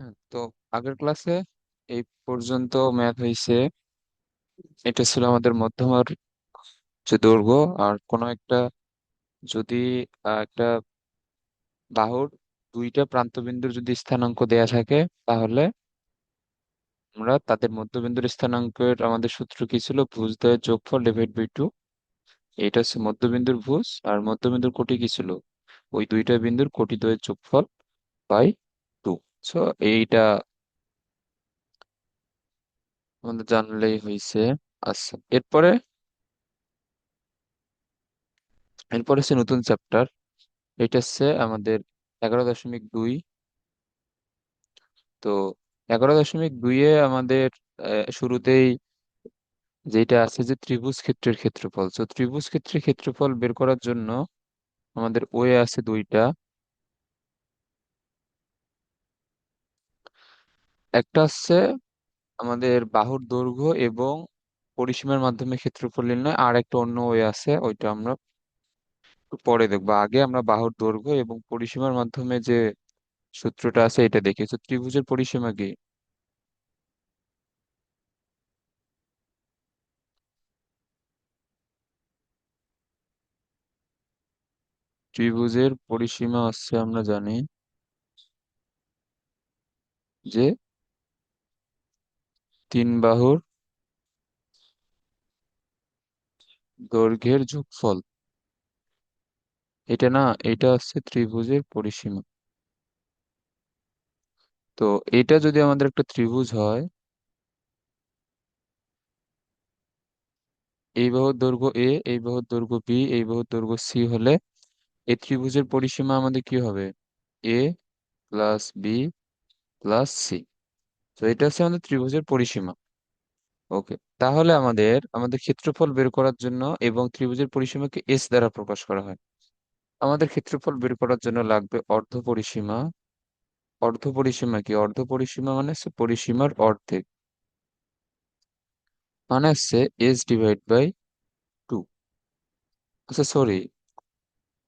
হ্যাঁ, তো আগের ক্লাসে এই পর্যন্ত ম্যাথ হয়েছে। এটা ছিল আমাদের মধ্যমার যে দৈর্ঘ্য। আর কোনো একটা যদি একটা বাহুর দুইটা প্রান্তবিন্দুর যদি স্থানাঙ্ক দেয়া থাকে, তাহলে আমরা তাদের মধ্যবিন্দুর স্থানাঙ্কের আমাদের সূত্র কি ছিল? ভুজদ্বয়ের যোগফল ডিভাইড বাই টু। এটা হচ্ছে মধ্যবিন্দুর ভুজ, আর মধ্যবিন্দুর কোটি কি ছিল? ওই দুইটা বিন্দুর কোটিদ্বয়ের যোগফল বাই টু। সো এইটা আমাদের জানলেই হয়েছে। আচ্ছা, এরপরে এরপরে হচ্ছে নতুন চ্যাপ্টার। এটা হচ্ছে আমাদের 11.2। তো 11.2-এ আমাদের শুরুতেই যেটা আছে যে ত্রিভুজ ক্ষেত্রের ক্ষেত্রফল। তো ত্রিভুজ ক্ষেত্রের ক্ষেত্রফল বের করার জন্য আমাদের ওয়ে আছে দুইটা। একটা হচ্ছে আমাদের বাহুর দৈর্ঘ্য এবং পরিসীমার মাধ্যমে ক্ষেত্রফল নির্ণয়, আর একটা অন্য ওয়ে আছে, ওইটা আমরা একটু পরে দেখবো। আগে আমরা বাহুর দৈর্ঘ্য এবং পরিসীমার মাধ্যমে যে সূত্রটা আছে এটা দেখি। তো ত্রিভুজের পরিসীমা কি? ত্রিভুজের পরিসীমা হচ্ছে, আমরা জানি যে তিন বাহুর দৈর্ঘ্যের যোগফল। এটা না, এটা হচ্ছে ত্রিভুজের পরিসীমা। তো এটা যদি আমাদের একটা ত্রিভুজ হয়, এই বাহুর দৈর্ঘ্য এ, এই বাহুর দৈর্ঘ্য বি, এই বাহুর দৈর্ঘ্য সি হলে এই ত্রিভুজের পরিসীমা আমাদের কি হবে? এ প্লাস বি প্লাস সি। তো এটা হচ্ছে আমাদের ত্রিভুজের পরিসীমা। ওকে, তাহলে আমাদের আমাদের ক্ষেত্রফল বের করার জন্য, এবং ত্রিভুজের পরিসীমাকে এস দ্বারা প্রকাশ করা হয়, আমাদের ক্ষেত্রফল বের করার জন্য লাগবে অর্ধ পরিসীমা। অর্ধ পরিসীমা কি? অর্ধ পরিসীমা মানে হচ্ছে পরিসীমার অর্ধেক, মানে হচ্ছে এস ডিভাইড বাই টু। আচ্ছা সরি,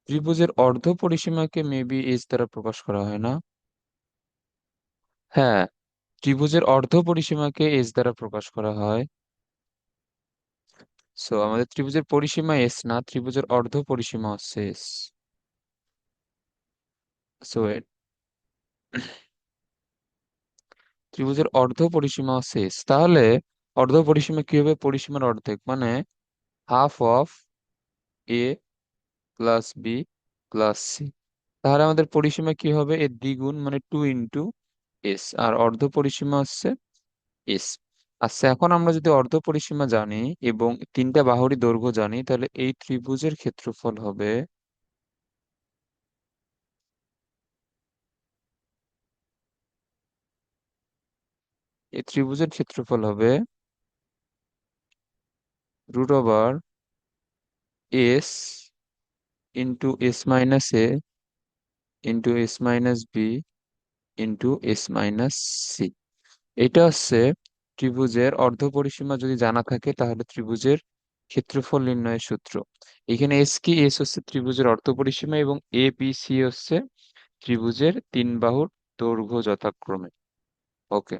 ত্রিভুজের অর্ধ পরিসীমাকে মেবি এস দ্বারা প্রকাশ করা হয় না। হ্যাঁ, ত্রিভুজের অর্ধ পরিসীমাকে এস দ্বারা প্রকাশ করা হয়। সো আমাদের ত্রিভুজের পরিসীমা এস না, ত্রিভুজের অর্ধ পরিসীমা হচ্ছে এস। সো ত্রিভুজের অর্ধ পরিসীমা হচ্ছে এস। তাহলে অর্ধ পরিসীমা কি হবে? পরিসীমার অর্ধেক, মানে half of A plus B plus C. তাহলে আমাদের পরিসীমা কি হবে? এর দ্বিগুণ, মানে টু ইন্টু এস। আর অর্ধ পরিসীমা হচ্ছে এস। আচ্ছা, এখন আমরা যদি অর্ধ পরিসীমা জানি এবং তিনটা বাহুরই দৈর্ঘ্য জানি, তাহলে এই ত্রিভুজের ক্ষেত্রফল হবে, এই ত্রিভুজের ক্ষেত্রফল হবে root over s into s minus a into s minus b into s minus c. এটা হচ্ছে ত্রিভুজের অর্ধ পরিসীমা যদি জানা থাকে, তাহলে ত্রিভুজের ক্ষেত্রফল নির্ণয়ের সূত্র। এখানে এস কি? এস হচ্ছে ত্রিভুজের অর্ধ পরিসীমা, এবং এ বি সি হচ্ছে ত্রিভুজের তিন বাহুর দৈর্ঘ্য যথাক্রমে। ওকে,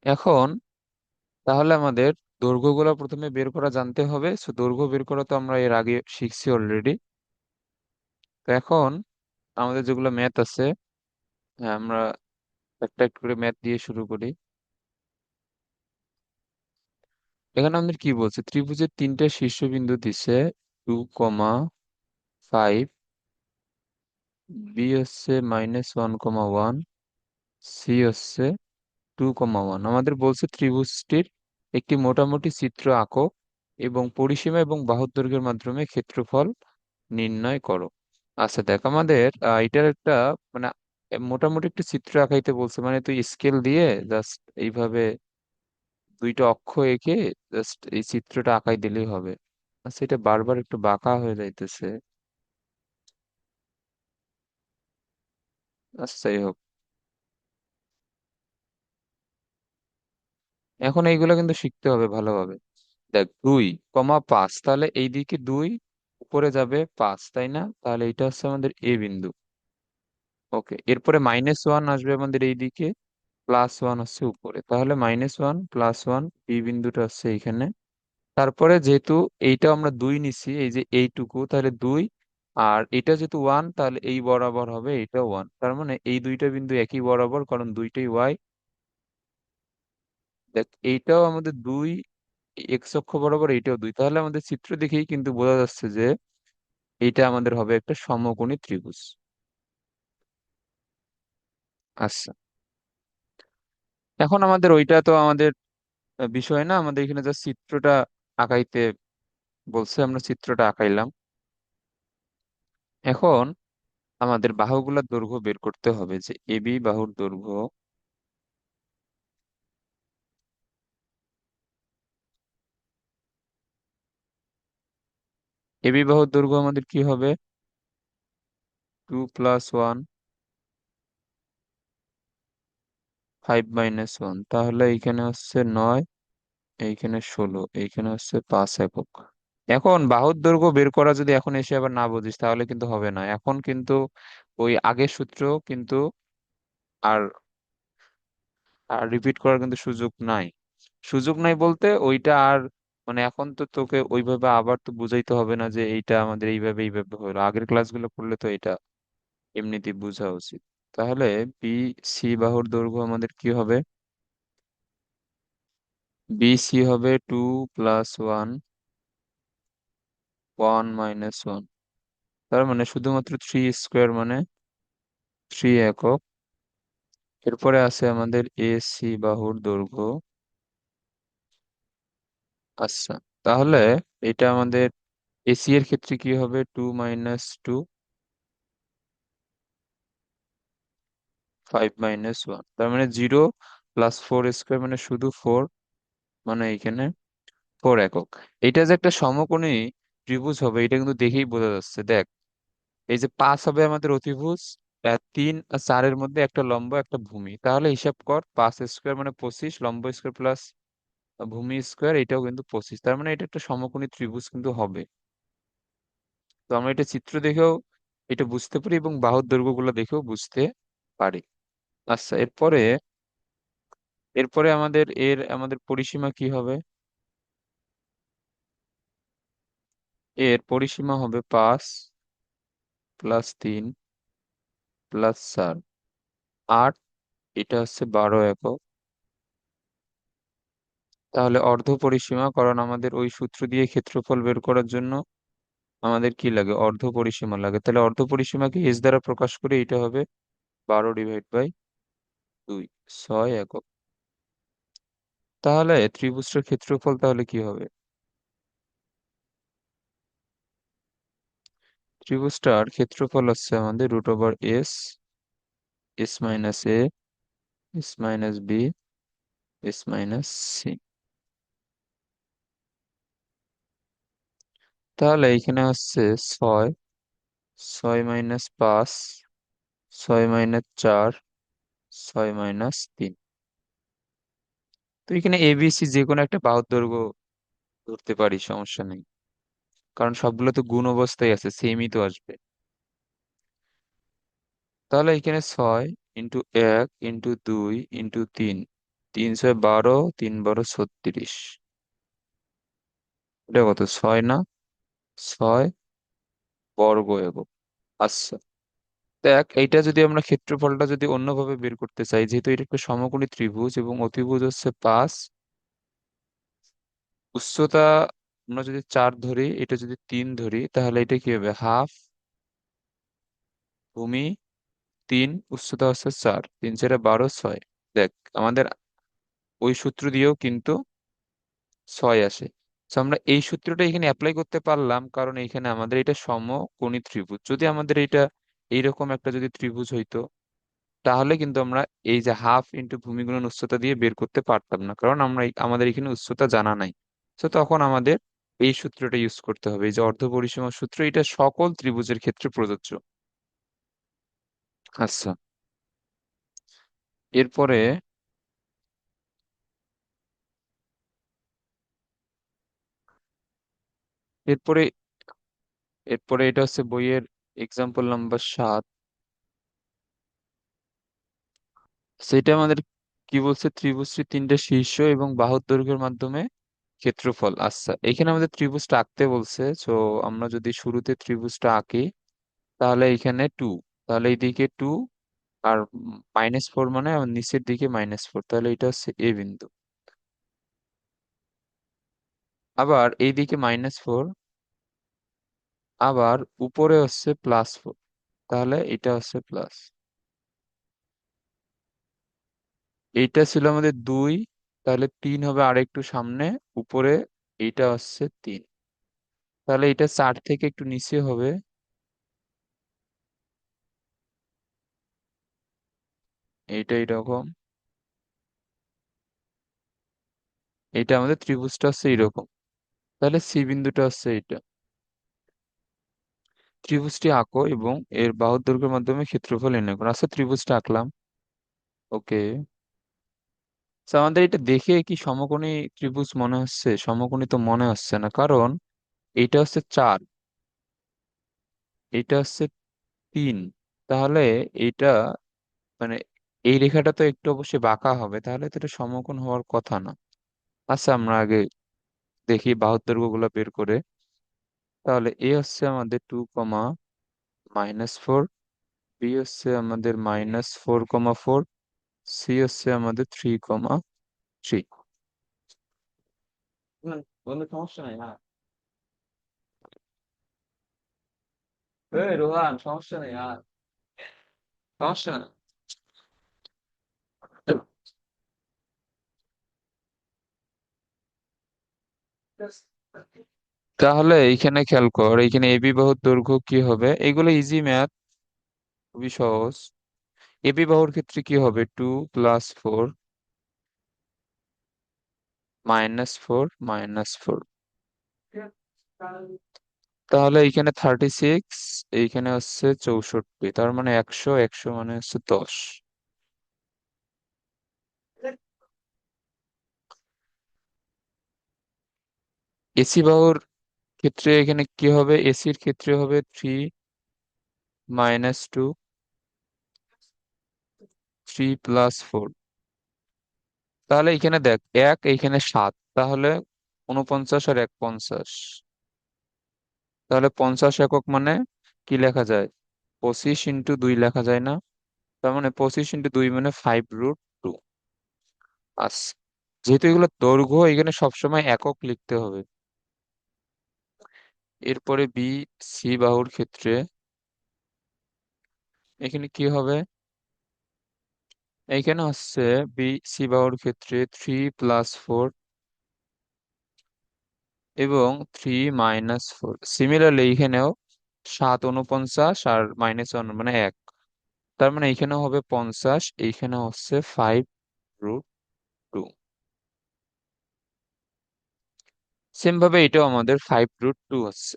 এখন তাহলে আমাদের দৈর্ঘ্যগুলো প্রথমে বের করা জানতে হবে। সো দৈর্ঘ্য বের করা তো আমরা এর আগে শিখছি অলরেডি। তো এখন আমাদের যেগুলো ম্যাথ আছে, হ্যাঁ, আমরা একটা একটা করে ম্যাথ দিয়ে শুরু করি। এখানে আমাদের কি বলছে? ত্রিভুজের তিনটা শীর্ষবিন্দু দিছে, 2,5, বি হচ্ছে -1,1, সি হচ্ছে 2,1। আমাদের বলছে ত্রিভুজটির একটি মোটামুটি চিত্র আঁকো এবং পরিসীমা এবং বাহুর দৈর্ঘ্যের মাধ্যমে ক্ষেত্রফল নির্ণয় করো। আচ্ছা দেখ, আমাদের এটার একটা মানে মোটামুটি একটা চিত্র আঁকাইতে বলছে, মানে তুই স্কেল দিয়ে জাস্ট এইভাবে দুইটা অক্ষ এঁকে জাস্ট এই চিত্রটা আঁকাই দিলেই হবে। আচ্ছা, এটা বারবার একটু বাঁকা হয়ে যাইতেছে। আচ্ছা যাই হোক, এখন এইগুলো কিন্তু শিখতে হবে ভালোভাবে। দেখ, 2,5, তাহলে এইদিকে 2 উপরে যাবে 5, তাই না? তাহলে এটা হচ্ছে আমাদের এ বিন্দু। ওকে, এরপরে -1 আসবে আমাদের এইদিকে, +1 হচ্ছে উপরে, তাহলে -1 +1, বি বিন্দুটা হচ্ছে এইখানে। তারপরে যেহেতু এইটা আমরা 2 নিছি, এই যে এইটুকু, তাহলে 2, আর এটা যেহেতু 1, তাহলে এই বরাবর হবে এটা 1, তার মানে এই দুইটা বিন্দু একই বরাবর, কারণ দুইটাই ওয়াই। দেখ, এইটাও আমাদের 2, এক্স অক্ষ বরাবর, এইটাও 2, তাহলে আমাদের চিত্র দেখেই কিন্তু বোঝা যাচ্ছে যে এইটা আমাদের হবে একটা সমকোণী ত্রিভুজ। আচ্ছা, এখন আমাদের ওইটা তো আমাদের বিষয় না, আমাদের এখানে যা চিত্রটা আঁকাইতে বলছে, আমরা চিত্রটা আঁকাইলাম। এখন আমাদের বাহুগুলোর দৈর্ঘ্য বের করতে হবে, যে এবি বাহুর দৈর্ঘ্য, এবি বাহুর দৈর্ঘ্য আমাদের কি হবে? 2 + 1, 5 - 1, তাহলে এইখানে হচ্ছে 9, এইখানে 16, এইখানে হচ্ছে 5 একক। এখন বাহুর দৈর্ঘ্য বের করা যদি এখন এসে আবার না বুঝিস, তাহলে কিন্তু হবে না। এখন কিন্তু ওই আগের সূত্র কিন্তু আর আর রিপিট করার কিন্তু সুযোগ নাই। সুযোগ নাই বলতে ওইটা আর, মানে এখন তো তোকে ওইভাবে আবার তো বুঝাইতে হবে না যে এইটা আমাদের এইভাবে এইভাবে হলো, আগের ক্লাসগুলো করলে তো এটা এমনিতেই বোঝা উচিত। তাহলে বি সি বাহুর দৈর্ঘ্য আমাদের কি হবে? বি সি হবে 2 + 1, 1 - 1, তার মানে শুধুমাত্র 3 স্কোয়ার, মানে 3 একক। এরপরে আছে আমাদের এ সি বাহুর দৈর্ঘ্য। আচ্ছা, তাহলে এটা আমাদের এসি এর ক্ষেত্রে কি হবে? 2 - 2, 5 - 1, তার মানে 0 + 4 স্কোয়ার, মানে শুধু 4, মানে এখানে 4 একক। এটা যে একটা সমকোণী ত্রিভুজ হবে, এটা কিন্তু দেখেই বোঝা যাচ্ছে। দেখ, এই যে 5 হবে আমাদের অতিভুজ, 3 আর 4-এর মধ্যে একটা লম্ব একটা ভূমি, তাহলে হিসাব কর, 5 স্কোয়ার মানে 25, লম্ব স্কোয়ার প্লাস ভূমি স্কোয়ার, এটাও কিন্তু 25, তার মানে এটা একটা সমকোণী ত্রিভুজ কিন্তু হবে। তো আমরা এটা চিত্র দেখেও এটা বুঝতে পারি, এবং বাহুর দৈর্ঘ্য গুলো দেখেও বুঝতে পারি। আচ্ছা, এরপরে এরপরে আমাদের পরিসীমা কি হবে? এর পরিসীমা হবে 5 + 3 + 4, 8, এটা হচ্ছে 12 একক। তাহলে অর্ধ পরিসীমা, কারণ আমাদের ওই সূত্র দিয়ে ক্ষেত্রফল বের করার জন্য আমাদের কি লাগে? অর্ধ পরিসীমা লাগে। তাহলে অর্ধ পরিসীমাকে এস দ্বারা প্রকাশ করে, এটা হবে 12/2, 6 একক। তাহলে ত্রিভুজটার ক্ষেত্রফল তাহলে কি হবে? ত্রিভুজটার ক্ষেত্রফল হচ্ছে আমাদের √S, S - A, S - B, S - C। তাহলে এখানে হচ্ছে 6, 6 - 5, 6 - 4, 6 - 3। তো এখানে এবিসি যে কোনো একটা বাহুর দৈর্ঘ্য ধরতে পারি, সমস্যা নেই, কারণ সবগুলো তো গুণ অবস্থায় আছে, সেমই তো আসবে। তাহলে এখানে 6 × 1 × 2 × 3, 3 × 6 = 12, 3 × 12 = 36। এটা কত? 6 না? 6 বর্গ একক। আচ্ছা, দেখ, এইটা যদি আমরা ক্ষেত্রফলটা যদি অন্যভাবে বের করতে চাই, যেহেতু এটা একটা সমকোণী ত্রিভুজ এবং অতিভুজ হচ্ছে 5, উচ্চতা আমরা যদি 4 ধরি, এটা যদি 3 ধরি, তাহলে এটা কি হবে? হাফ, ভূমি 3, উচ্চতা হচ্ছে 4, 3 × 4 = 12, 6। দেখ, আমাদের ওই সূত্র দিয়েও কিন্তু 6 আসে। তো আমরা এই সূত্রটা এখানে অ্যাপ্লাই করতে পারলাম, কারণ এখানে আমাদের এটা সমকোণী ত্রিভুজ। যদি আমাদের এটা এইরকম একটা যদি ত্রিভুজ হইতো, তাহলে কিন্তু আমরা এই যে হাফ ইন্টু ভূমি গুণন উচ্চতা দিয়ে বের করতে পারতাম না, কারণ আমাদের এখানে উচ্চতা জানা নাই। তো তখন আমাদের এই সূত্রটা ইউজ করতে হবে, এই যে অর্ধ পরিসীমা সূত্র, এটা সকল ত্রিভুজের ক্ষেত্রে প্রযোজ্য। আচ্ছা, এরপরে এরপরে এরপরে এটা হচ্ছে বইয়ের এক্সাম্পল নাম্বার 7। সেটা আমাদের কি বলছে, ত্রিভুজটির তিনটে শীর্ষ এবং বাহুর দৈর্ঘ্যের মাধ্যমে ক্ষেত্রফল। আচ্ছা, এখানে আমাদের ত্রিভুজটা আঁকতে বলছে, তো আমরা যদি শুরুতে ত্রিভুজটা আঁকি তাহলে এখানে টু, তাহলে এইদিকে টু, আর -4 মানে আমার নিচের দিকে -4, তাহলে এটা হচ্ছে এ বিন্দু। আবার এইদিকে -4, আবার উপরে হচ্ছে +4, তাহলে এটা হচ্ছে প্লাস। এইটা ছিল আমাদের 2, তাহলে 3 হবে আর একটু সামনে উপরে, এইটা হচ্ছে 3, তাহলে এটা 4 থেকে একটু নিচে হবে, এইটা এরকম। এটা আমাদের ত্রিভুজটা হচ্ছে এরকম, তাহলে সি বিন্দুটা হচ্ছে এটা। ত্রিভুজটি আঁকো এবং এর বাহুর দৈর্ঘ্যের মাধ্যমে ক্ষেত্রফল নির্ণয় করো। আচ্ছা, ত্রিভুজটা আঁকলাম, ওকে। আমাদের এটা দেখে কি সমকোণী ত্রিভুজ মনে হচ্ছে? সমকোণী তো মনে হচ্ছে না, কারণ এটা হচ্ছে 4, এটা হচ্ছে 3, তাহলে এটা মানে এই রেখাটা তো একটু অবশ্যই বাঁকা হবে, তাহলে তো এটা সমকোণ হওয়ার কথা না। আচ্ছা, আমরা আগে দেখি বাহুর দৈর্ঘ্য গুলো বের করে। তাহলে এ হচ্ছে আমাদের 2, -4, বি হচ্ছে আমাদের -4, 4, সি হচ্ছে আমাদের 3, 3। বন্ধু সমস্যা নাই, হ্যাঁ। এই রোহান, সমস্যা নেই আর, সমস্যা নেই। তাহলে এইখানে খেয়াল কর, এইখানে এবি বাহুর দৈর্ঘ্য কি হবে, এগুলো ইজি ম্যাথ, খুবই সহজ। এবি বাহুর ক্ষেত্রে কি হবে, 2 + 4 -4 -4, তাহলে এইখানে 36, এইখানে হচ্ছে 64, তার মানে 100, 100 মানে হচ্ছে 10। এসি বাহুর ক্ষেত্রে এখানে কি হবে, এসির ক্ষেত্রে হবে 3 - 2, 3 + 4, তাহলে এখানে দেখ এক, এইখানে 7, তাহলে 49 আর 1 50, তাহলে 50 একক মানে কি লেখা যায়, 25 × 2 লেখা যায় না? তার মানে 25 × 2 মানে 5√2। আচ্ছা, যেহেতু এগুলো দৈর্ঘ্য, এখানে সবসময় একক লিখতে হবে। এরপরে বি সি বাহুর ক্ষেত্রে এখানে কি হবে, এইখানে হচ্ছে বি সি বাহুর ক্ষেত্রে 3 + 4 এবং 3 - 4, সিমিলারলি এখানেও 7, 49 আর -1 মানে 1, তার মানে এখানেও হবে 50, এইখানে হচ্ছে 5√2। সেম ভাবে এটাও আমাদের 5√2 হচ্ছে।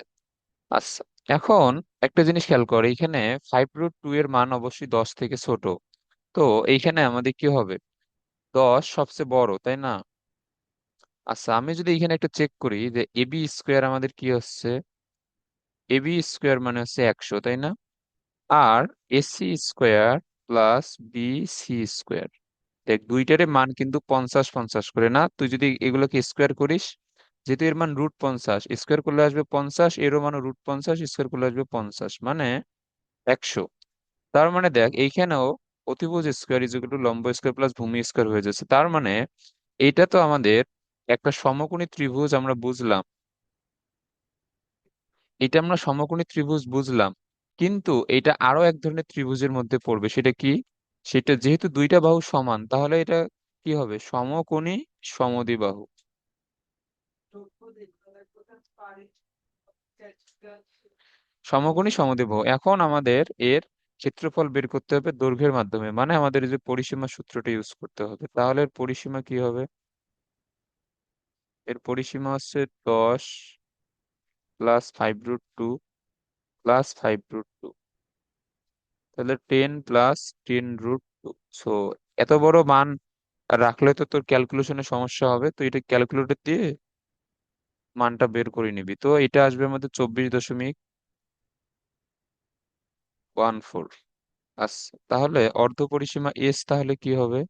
আচ্ছা, এখন একটা জিনিস খেয়াল করে, এখানে 5√2 এর মান অবশ্যই 10 থেকে ছোট, তো এইখানে আমাদের কি হবে, 10 সবচেয়ে বড়, তাই না? আচ্ছা, আমি যদি এখানে একটা চেক করি যে এবি স্কোয়ার আমাদের কি হচ্ছে, এবি স্কোয়ার মানে হচ্ছে 100, তাই না? আর AC square plus B C square, দেখ দুইটারে মান কিন্তু 50 50 করে না, তুই যদি এগুলোকে স্কোয়ার করিস, যেহেতু এর মান √50, স্কোয়ার করলে আসবে 50, এরও মান √50, স্কোয়ার করলে আসবে 50 মানে 100। তার মানে দেখ এইখানেও অতিভুজ স্কোয়ার ইজ ইকুয়াল টু লম্ব স্কোয়ার প্লাস ভূমি স্কোয়ার হয়ে যাচ্ছে, তার মানে এটা তো আমাদের একটা সমকোণী ত্রিভুজ আমরা বুঝলাম, এটা আমরা সমকোণী ত্রিভুজ বুঝলাম, কিন্তু এটা আরো এক ধরনের ত্রিভুজের মধ্যে পড়বে, সেটা কি? সেটা যেহেতু দুইটা বাহু সমান, তাহলে এটা কি হবে, সমকোণী সমদ্বিবাহু। সমকোণী সমদ্বিবাহু, এখন আমাদের এর ক্ষেত্রফল বের করতে হবে দৈর্ঘ্যের মাধ্যমে, মানে আমাদের এই যে পরিসীমা সূত্রটা ইউজ করতে হবে, তাহলে এর পরিসীমা কি হবে, এর পরিসীমা হচ্ছে 10 + 5√2 +5√2, তাহলে 10 + 10√2। সো এত বড় মান রাখলে তো তোর ক্যালকুলেশনে সমস্যা হবে, তো এটা ক্যালকুলেটর দিয়ে মানটা বের করে নিবি, তো এটা আসবে আমাদের 24.14। আচ্ছা, তাহলে অর্ধ পরিসীমা এস তাহলে কি হবে?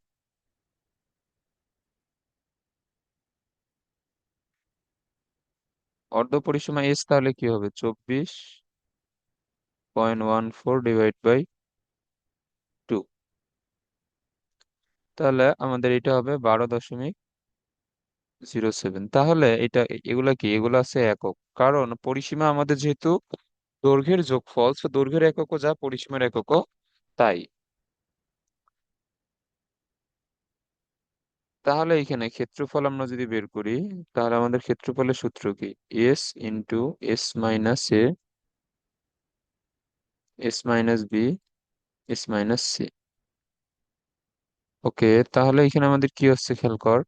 অর্ধ পরিসীমা এস তাহলে কি হবে? 24.14 ডিভাইড বাই 2। তাহলে আমাদের এটা হবে 12.07। তাহলে এটা এগুলা কি? এগুলা আছে একক, কারণ পরিসীমা আমাদের যেহেতু দৈর্ঘ্যের যোগফল, তো দৈর্ঘ্যের এককও যা, পরিসীমার এককও তাই। তাহলে এখানে ক্ষেত্রফল আমরা যদি বের করি, তাহলে আমাদের ক্ষেত্রফলের সূত্র কি? S into s minus a, s minus b, s minus c. Okay, তাহলে এখানে আমাদের কি হচ্ছে খেয়াল কর।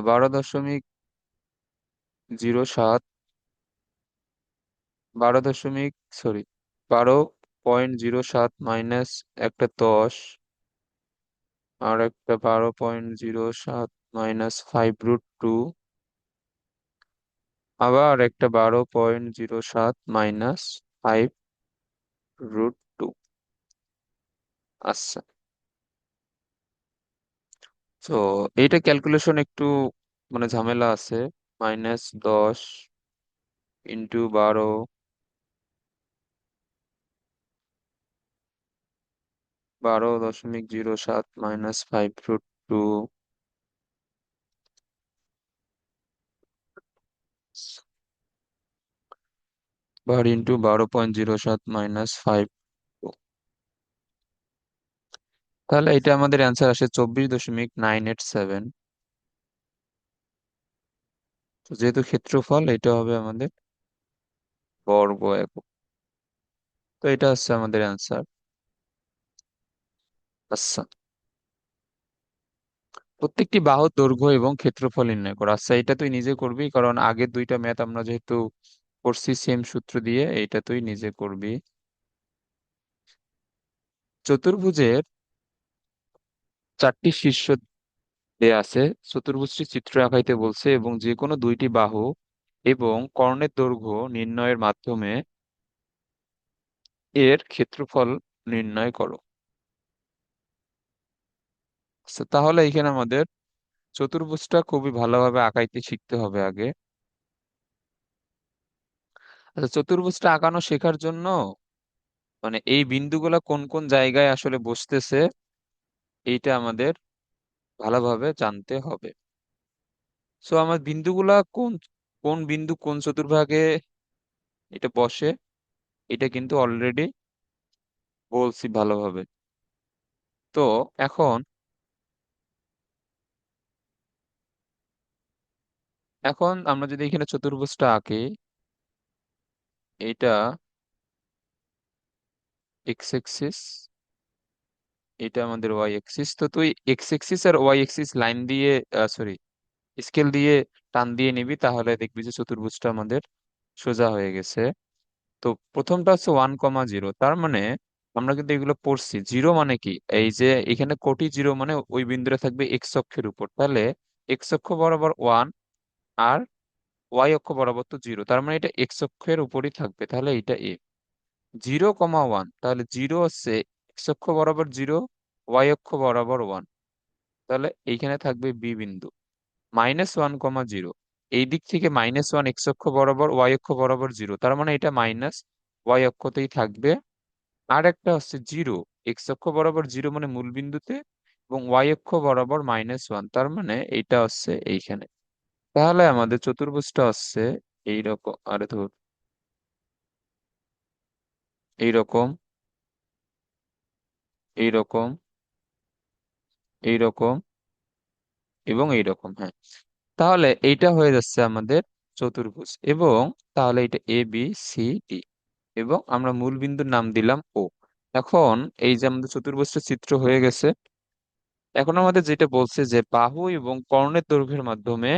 12.07, 12 দশমিক, সরি, 12.07 মাইনাস একটা 10, আর একটা 12.07 মাইনাস 5√2, আবার একটা 12.07 মাইনাস 5√2। আচ্ছা, তো এইটা ক্যালকুলেশন একটু মানে ঝামেলা আছে। -10 ইন্টু 12, 12.07 মাইনাস 5√2, বার ইন্টু 12.07 মাইনাস 5। তাহলে এটা আমাদের অ্যান্সার আসে 24.987। তো যেহেতু ক্ষেত্রফল, এটা হবে আমাদের বর্গ একক। তো এটা হচ্ছে আমাদের অ্যান্সার। আচ্ছা, প্রত্যেকটি বাহুর দৈর্ঘ্য এবং ক্ষেত্রফল নির্ণয় করো। আচ্ছা, এটা তুই নিজে করবি, কারণ আগের দুইটা ম্যাথ আমরা যেহেতু করছি সেম সূত্র দিয়ে, এটা তুই নিজে করবি। চতুর্ভুজের 4টি শীর্ষ দেয়া আছে। চতুর্ভুজটি চিত্র আঁকাইতে বলছে এবং যে কোনো দুইটি বাহু এবং কর্ণের দৈর্ঘ্য নির্ণয়ের মাধ্যমে এর ক্ষেত্রফল নির্ণয় করো। আচ্ছা, তাহলে এখানে আমাদের চতুর্ভুজটা খুবই ভালোভাবে আঁকাইতে শিখতে হবে আগে। আচ্ছা, চতুর্ভুজটা আঁকানো শেখার জন্য মানে এই বিন্দুগুলা কোন কোন জায়গায় আসলে বসতেছে, এইটা আমাদের ভালোভাবে জানতে হবে। সো আমার বিন্দুগুলা কোন কোন বিন্দু কোন চতুর্ভাগে এটা বসে, এটা কিন্তু অলরেডি বলছি ভালোভাবে। তো এখন এখন আমরা যদি এখানে চতুর্ভুজটা আঁকি, এটা এক্স এক্সিস, এটা আমাদের ওয়াই এক্সিস। তো তুই এক্স এক্সিস আর ওয়াই এক্সিস লাইন দিয়ে, সরি, স্কেল দিয়ে টান দিয়ে নিবি, তাহলে দেখবি যে চতুর্ভুজটা আমাদের সোজা হয়ে গেছে। তো প্রথমটা হচ্ছে 1,0, তার মানে আমরা কিন্তু এগুলো পড়ছি। জিরো মানে কি? এই যে এখানে কোটি জিরো মানে ওই বিন্দুটা থাকবে এক্স অক্ষের উপর, তাহলে এক্স অক্ষ বরাবর 1, আর ওয়াই অক্ষ বরাবর তো জিরো, তার মানে এটা এক্স অক্ষের উপরই থাকবে, তাহলে এটা এ। 0,1, তাহলে জিরো হচ্ছে এক্স অক্ষ বরাবর জিরো, ওয়াই অক্ষ বরাবর 1, তাহলে এইখানে থাকবে বি বিন্দু। -1,0, এই দিক থেকে -1 এক্স অক্ষ বরাবর, ওয়াই অক্ষ বরাবর জিরো, তার মানে এটা মাইনাস ওয়াই অক্ষতেই থাকবে। আর একটা হচ্ছে জিরো, এক্স অক্ষ বরাবর জিরো মানে মূল বিন্দুতে, এবং ওয়াই অক্ষ বরাবর -1, তার মানে এইটা হচ্ছে এইখানে। তাহলে আমাদের চতুর্ভুজটা হচ্ছে এইরকম, আরে ধর, এইরকম, এইরকম, এইরকম এবং এইরকম, হ্যাঁ। তাহলে এইটা হয়ে যাচ্ছে আমাদের চতুর্ভুজ, এবং তাহলে এটা এ বি সি ডি, এবং আমরা মূল বিন্দুর নাম দিলাম ও। এখন এই যে আমাদের চতুর্ভুজটা চিত্র হয়ে গেছে, এখন আমাদের যেটা বলছে যে বাহু এবং কর্ণের দৈর্ঘ্যের মাধ্যমে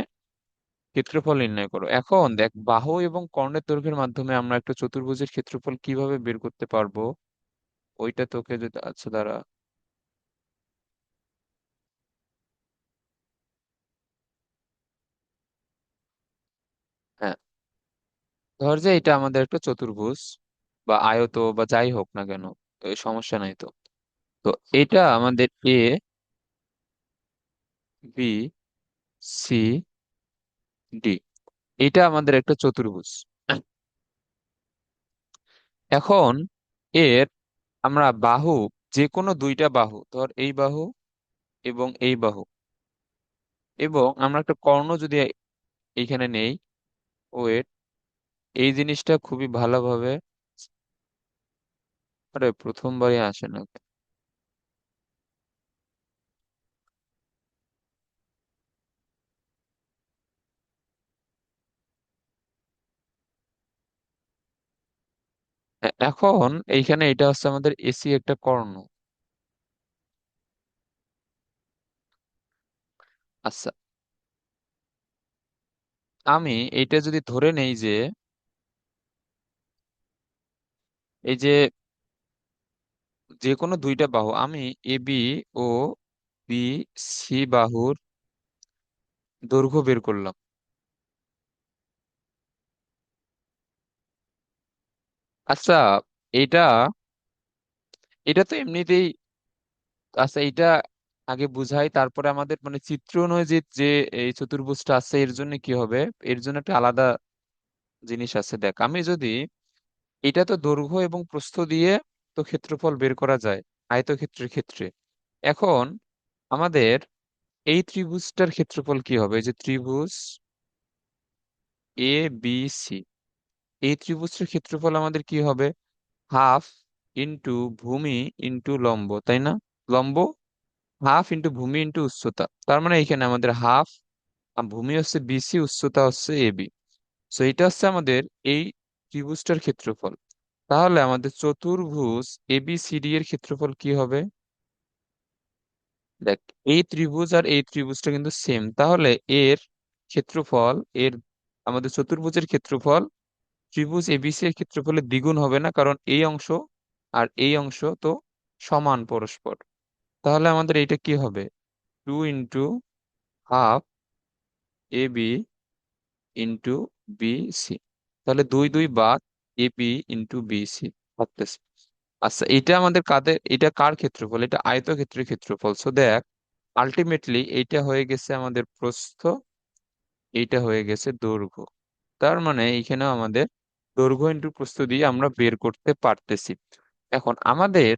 ক্ষেত্রফল নির্ণয় করো। এখন দেখ, বাহু এবং কর্ণের দৈর্ঘ্যের মাধ্যমে আমরা একটা চতুর্ভুজের ক্ষেত্রফল কিভাবে বের করতে পারবো, ওইটা তোকে যদি, আচ্ছা দাঁড়া, হ্যাঁ, ধর যে এটা আমাদের একটা চতুর্ভুজ, বা আয়ত বা যাই হোক না কেন, সমস্যা নাই তো। তো এটা আমাদের এ, বি, সি, ডি, এটা আমাদের একটা চতুর্ভুজ। এখন এর আমরা বাহু, যে কোনো দুইটা বাহু, ধর এই বাহু এবং এই বাহু, এবং আমরা একটা কর্ণ যদি এইখানে নেই, ওয়েট, এই জিনিসটা খুবই ভালোভাবে, আরে প্রথমবারই আসে না। এখন এইখানে এটা হচ্ছে আমাদের এসি একটা কর্ণ। আচ্ছা, আমি এটা যদি ধরে নেই যে এই যে যে কোনো দুইটা বাহু, আমি A B O B C বাহুর দৈর্ঘ্য বের করলাম। আচ্ছা, এটা এটা তো এমনিতেই, আচ্ছা এটা আগে বুঝাই, তারপরে আমাদের মানে চিত্র নয় যে যে এই চতুর্ভুজটা আছে এর জন্য কি হবে, এর জন্য একটা আলাদা জিনিস আছে। দেখ, আমি যদি, এটা তো দৈর্ঘ্য এবং প্রস্থ দিয়ে তো ক্ষেত্রফল বের করা যায় আয়তক্ষেত্রের ক্ষেত্রে। এখন আমাদের এই ত্রিভুজটার ক্ষেত্রফল কি হবে, এই যে ত্রিভুজ এ বি সি, এই ত্রিভুজটার ক্ষেত্রফল আমাদের কি হবে, হাফ ইন্টু ভূমি ইন্টু লম্ব, তাই না? লম্ব হাফ ইন্টু ভূমি ইন্টু উচ্চতা, তার মানে এখানে আমাদের হাফ, ভূমি হচ্ছে বিসি, উচ্চতা হচ্ছে এবি। সো এটা হচ্ছে আমাদের এই ত্রিভুজটার ক্ষেত্রফল। তাহলে আমাদের চতুর্ভুজ এবিসিডি এর ক্ষেত্রফল কি হবে? দেখ, এই ত্রিভুজ আর এই ত্রিভুজটা কিন্তু সেম, তাহলে এর ক্ষেত্রফল, এর আমাদের চতুর্ভুজের ক্ষেত্রফল ত্রিভুজ এবিসি এর ক্ষেত্রফলের দ্বিগুণ হবে না, কারণ এই অংশ আর এই অংশ তো সমান পরস্পর। তাহলে আমাদের এটা কি হবে, 2 × ½ A B into B C. তাহলে 2 2 বাদ A B into B C থাকতেছে। আচ্ছা, এটা আমাদের কাদের, এটা কার ক্ষেত্রফল, এটা আয়তক্ষেত্রের ক্ষেত্রফল। সো দেখ, আলটিমেটলি এইটা হয়ে গেছে আমাদের প্রস্থ, এইটা হয়ে গেছে দৈর্ঘ্য। তার মানে এইখানেও আমাদের দৈর্ঘ্য ইন্টু প্রস্থ দিয়ে আমরা বের করতে পারতেছি। এখন আমাদের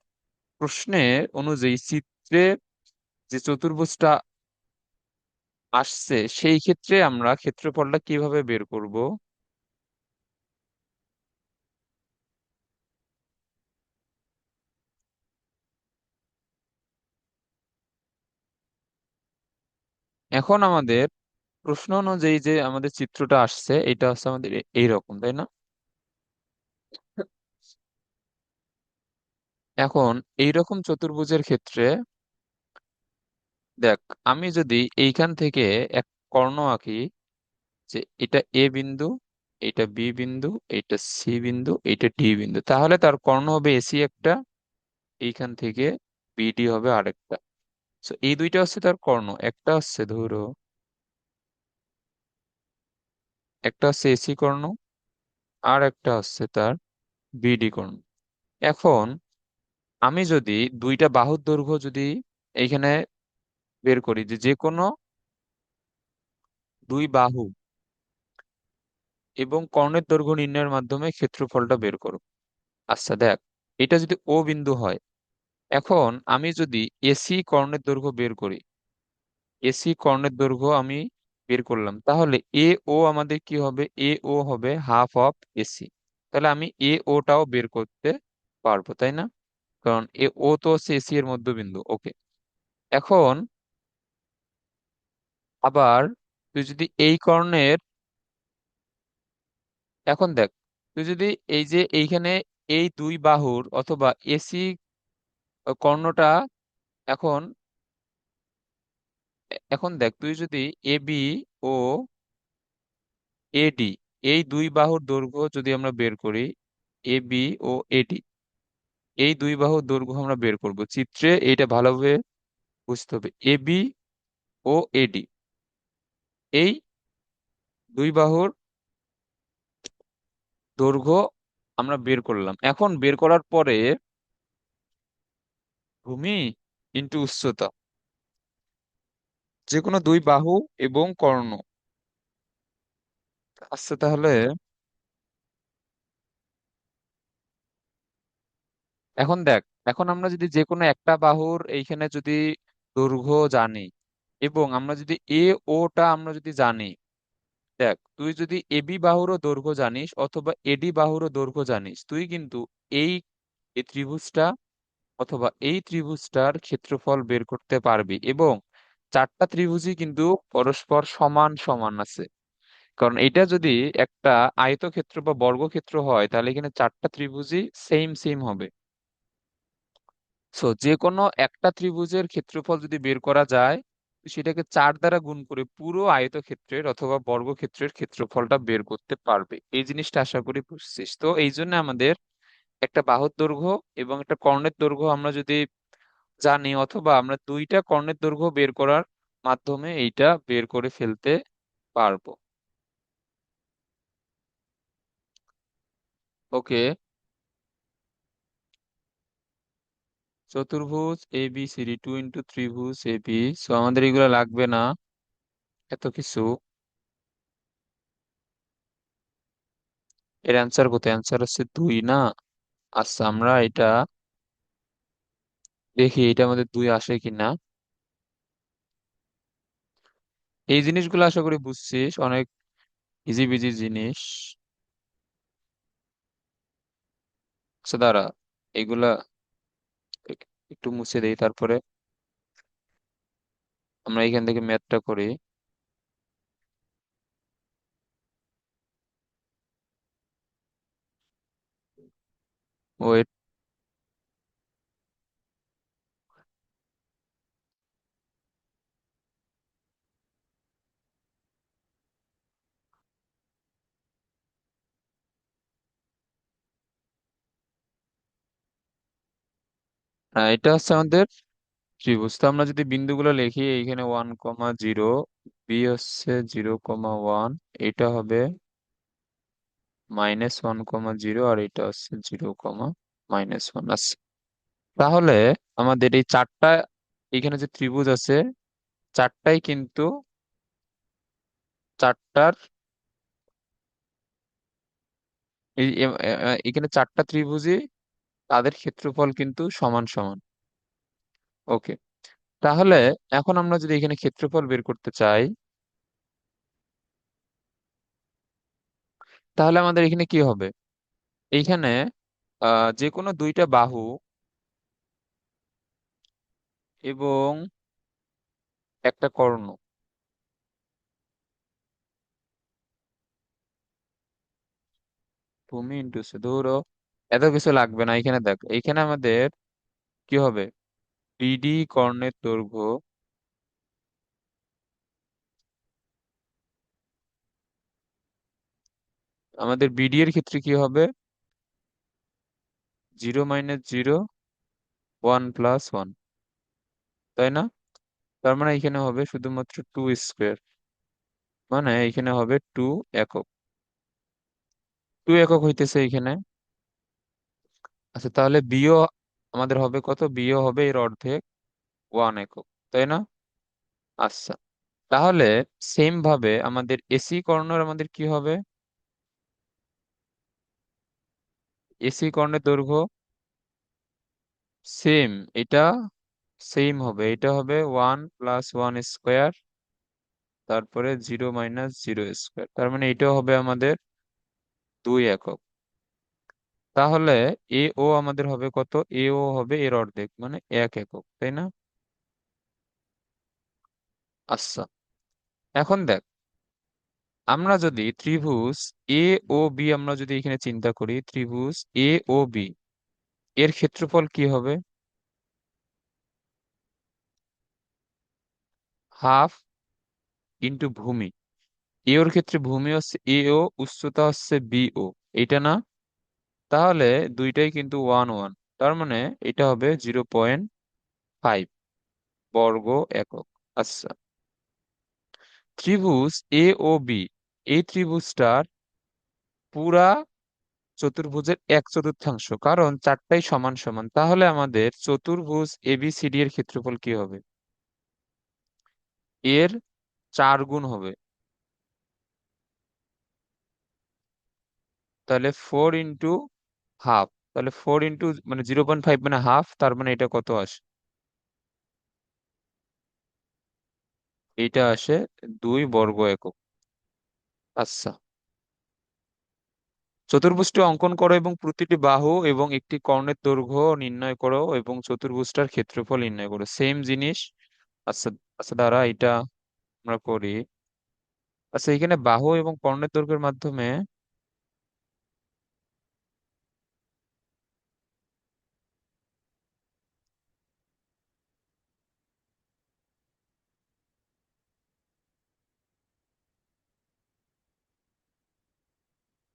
প্রশ্নে অনুযায়ী চিত্রে যে চতুর্ভুজটা আসছে সেই ক্ষেত্রে আমরা ক্ষেত্রফলটা কিভাবে বের করব? এখন আমাদের প্রশ্ন অনুযায়ী যে আমাদের চিত্রটা আসছে এটা হচ্ছে আমাদের এইরকম, তাই না? এখন এইরকম চতুর্ভুজের ক্ষেত্রে দেখ, আমি যদি এইখান থেকে এক কর্ণ আঁকি, যে এটা এ বিন্দু, এটা বি বিন্দু, এটা সি বিন্দু, এটা ডি বিন্দু, তাহলে তার কর্ণ হবে এসি একটা, এইখান থেকে বিডি হবে আরেকটা। তো এই দুইটা হচ্ছে তার কর্ণ, একটা হচ্ছে ধরো, একটা হচ্ছে এসি কর্ণ, আর একটা হচ্ছে তার বিডি কর্ণ। এখন আমি যদি দুইটা বাহুর দৈর্ঘ্য যদি এইখানে বের করি, যে যে কোনো দুই বাহু এবং কর্ণের দৈর্ঘ্য নির্ণয়ের মাধ্যমে ক্ষেত্রফলটা বের করো। আচ্ছা দেখ, এটা যদি ও বিন্দু হয়, এখন আমি যদি এসি কর্ণের দৈর্ঘ্য বের করি, এসি কর্ণের দৈর্ঘ্য আমি বের করলাম, তাহলে এ ও আমাদের কি হবে, এ ও হবে হাফ অফ এসি। তাহলে আমি এ ওটাও বের করতে পারবো, তাই না? কারণ এ ও তো হচ্ছে এসি এর মধ্যবিন্দু। ওকে, এখন আবার তুই যদি এই কর্ণের, এখন দেখ, তুই যদি এই যে এইখানে এই দুই বাহুর অথবা এসি কর্ণটা, এখন এখন দেখ, তুই যদি এ বি ও এডি, এই দুই বাহুর দৈর্ঘ্য যদি আমরা বের করি, এ বি ও এডি, এই দুই বাহুর দৈর্ঘ্য আমরা বের করব, চিত্রে এইটা ভালোভাবে বুঝতে হবে। এ বি ও এডি, এই দুই বাহুর দৈর্ঘ্য আমরা বের করলাম। এখন বের করার পরে ভূমি ইন্টু উচ্চতা, যে কোনো দুই বাহু এবং কর্ণ। আচ্ছা, তাহলে এখন দেখ, এখন আমরা যদি যে কোনো একটা বাহুর এইখানে যদি দৈর্ঘ্য জানি, এবং আমরা যদি ওটা আমরা যদি জানি, দেখ তুই যদি এবি বাহুরও দৈর্ঘ্য জানিস অথবা এডি বাহুরও দৈর্ঘ্য জানিস, তুই কিন্তু এই এই ত্রিভুজটা অথবা এই ত্রিভুজটার ক্ষেত্রফল বের করতে পারবি। এবং চারটা ত্রিভুজই কিন্তু পরস্পর সমান সমান আছে, কারণ এটা যদি একটা আয়তক্ষেত্র বা বর্গক্ষেত্র হয় তাহলে এখানে চারটা ত্রিভুজই সেম সেম হবে। সো যে কোনো একটা ত্রিভুজের ক্ষেত্রফল যদি বের করা যায়, সেটাকে 4 দ্বারা গুণ করে পুরো আয়তক্ষেত্রের অথবা বর্গক্ষেত্রের ক্ষেত্রফলটা বের করতে পারবে। এই জিনিসটা আশা করি বুঝছিস। তো এই জন্য আমাদের একটা বাহুর দৈর্ঘ্য এবং একটা কর্ণের দৈর্ঘ্য আমরা যদি জানি, অথবা আমরা দুইটা কর্ণের দৈর্ঘ্য বের করার মাধ্যমে এইটা বের করে ফেলতে পারবো। ওকে, চতুর্ভুজ এ বি সি ডি, 2 × ত্রিভুজ এ বি, সো আমাদের এগুলো লাগবে না এত কিছু। এর অ্যান্সার কোথায়? অ্যান্সার হচ্ছে 2 না? আচ্ছা, আমরা এটা দেখি এটা আমাদের 2 আসে কিনা। এই জিনিসগুলো আশা করি বুঝছিস, অনেক ইজি বিজি জিনিস। আচ্ছা দাঁড়া, এগুলা একটু মুছে দেই, তারপরে আমরা এখান থেকে ম্যাথটা করি। ওয়েট, এটা হচ্ছে আমাদের ত্রিভুজ। তো আমরা যদি বিন্দুগুলো লিখি, এইখানে 1,0, বি হচ্ছে 0,1, এটা হবে -1,0, আর এটা হচ্ছে 0,-1 আছে। তাহলে আমাদের এই চারটা এখানে যে ত্রিভুজ আছে, চারটাই কিন্তু চারটার এখানে চারটা ত্রিভুজই তাদের ক্ষেত্রফল কিন্তু সমান সমান। ওকে, তাহলে এখন আমরা যদি এখানে ক্ষেত্রফল বের করতে চাই, তাহলে আমাদের এখানে কি হবে? এইখানে যে কোনো দুইটা বাহু এবং একটা কর্ণ, ভূমি ইন্টু ধরো এত কিছু লাগবে না। এখানে দেখ, এইখানে আমাদের কি হবে? বিডি কর্ণের দৈর্ঘ্য, আমাদের বিডি এর ক্ষেত্রে কি হবে? 0 - 0, 1 + 1, তাই না? তার মানে এখানে হবে শুধুমাত্র 2 স্কোয়ার, মানে এখানে হবে 2 একক। 2 একক হইতেছে এখানে। আচ্ছা, তাহলে বিও আমাদের হবে কত? বিও হবে এর অর্ধেক, 1 একক, তাই না? আচ্ছা, তাহলে সেম ভাবে আমাদের এসি কর্ণের আমাদের কি হবে? এসি কর্ণের দৈর্ঘ্য সেম, এটা সেম হবে, এটা হবে 1 + 1 স্কোয়ার, তারপরে 0 - 0 স্কোয়ার, তার মানে এটাও হবে আমাদের 2 একক। তাহলে এ ও আমাদের হবে কত? এ ও হবে এর অর্ধেক, মানে 1 একক, তাই না? আচ্ছা, এখন দেখ, আমরা যদি ত্রিভুজ এ ও বি আমরা যদি এখানে চিন্তা করি, ত্রিভুজ এ ও বি এর ক্ষেত্রফল কি হবে? হাফ ইন্টু ভূমি। এ ওর ক্ষেত্রে ভূমি হচ্ছে এ ও, উচ্চতা হচ্ছে বি ও, এটা না? তাহলে দুইটাই কিন্তু 1 1, তার মানে এটা হবে 0.5 বর্গ একক। আচ্ছা, ত্রিভুজ এ ও বি, এই ত্রিভুজটার পুরা চতুর্ভুজের 1/4, কারণ চারটাই সমান সমান। তাহলে আমাদের চতুর্ভুজ এবিসিডি এর ক্ষেত্রফল কি হবে? এর 4 গুণ হবে। তাহলে 4 × ½ তাহলে 4 মানে 0.5 মানে হাফ, তার মানে এটা কত আসে? এটা আসে 2 বর্গ একক। আচ্ছা, চতুর্ভুজটি অঙ্কন করো এবং প্রতিটি বাহু এবং একটি কর্ণের দৈর্ঘ্য নির্ণয় করো এবং চতুর্ভুজটার ক্ষেত্রফল নির্ণয় করো, সেম জিনিস। আচ্ছা। আচ্ছা, দ্বারা এটা আমরা করি। আচ্ছা, এখানে বাহু এবং কর্ণের দৈর্ঘ্যের মাধ্যমে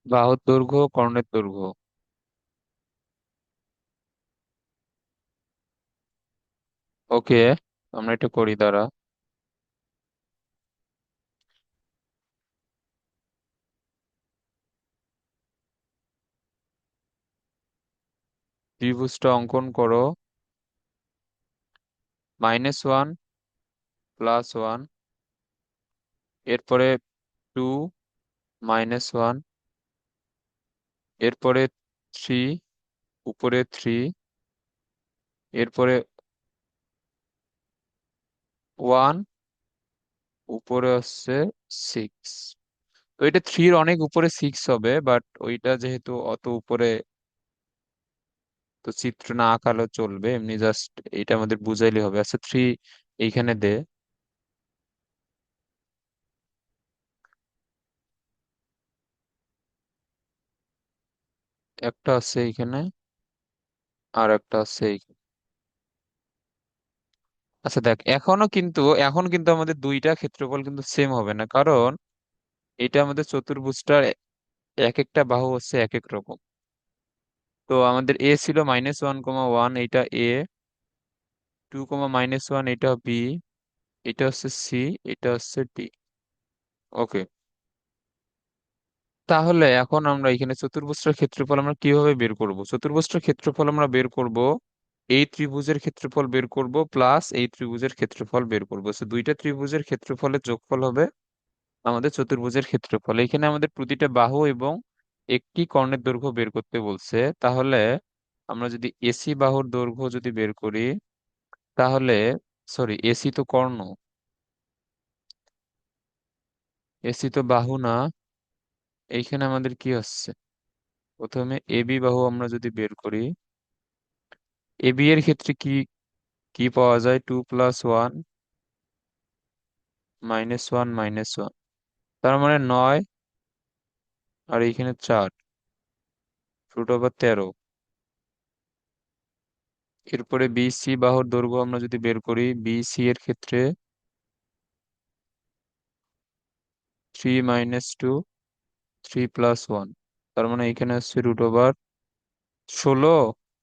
বাহুর দৈর্ঘ্য, কর্ণের দৈর্ঘ্য। ওকে, আমরা এটা করি দ্বারা। ত্রিভুজটা অঙ্কন করো। -1 +1, এরপরে 2 -1, এরপরে 3, উপরে 3, এরপরে 1, উপরে হচ্ছে 6। তো এটা 3-র অনেক উপরে 6 হবে, বাট ওইটা যেহেতু অত উপরে, তো চিত্র না আঁকালেও চলবে, এমনি জাস্ট এটা আমাদের বুঝাইলে হবে। আচ্ছা, 3 এইখানে দে। একটা আছে এইখানে, আর একটা আছে এইখানে। আচ্ছা দেখ, এখন কিন্তু আমাদের দুইটা ক্ষেত্রফল কিন্তু সেম হবে না, কারণ এটা আমাদের চতুর্ভুজটার এক একটা বাহু হচ্ছে এক এক রকম। তো আমাদের এ ছিল -1, 1, এটা এ, 2, -1 এটা বি, এটা হচ্ছে সি, এটা হচ্ছে ডি। ওকে, তাহলে এখন আমরা এখানে চতুর্ভুজটার ক্ষেত্রফল আমরা কিভাবে বের করব? চতুর্ভুজটার ক্ষেত্রফল আমরা বের করব এই ত্রিভুজের ক্ষেত্রফল বের করব প্লাস এই ত্রিভুজের ক্ষেত্রফল বের করব। দুইটা ত্রিভুজের ক্ষেত্রফলের যোগফল হবে আমাদের চতুর্ভুজের ক্ষেত্রফল। এখানে আমাদের প্রতিটা বাহু এবং একটি কর্ণের দৈর্ঘ্য বের করতে বলছে। তাহলে আমরা যদি এসি বাহুর দৈর্ঘ্য যদি বের করি, তাহলে, সরি, এসি তো কর্ণ, এসি তো বাহু না। এইখানে আমাদের কি হচ্ছে? প্রথমে এবি বাহু আমরা যদি বের করি, এবি এর ক্ষেত্রে কি কি পাওয়া যায়? 2 + 1 -1 -1, তার মানে 9, আর এইখানে 4, √13। এরপরে বিসি বাহুর দৈর্ঘ্য আমরা যদি বের করি, বিসি এর ক্ষেত্রে 3 - 2, 3 + 1, তার মানে এখানে হচ্ছে √16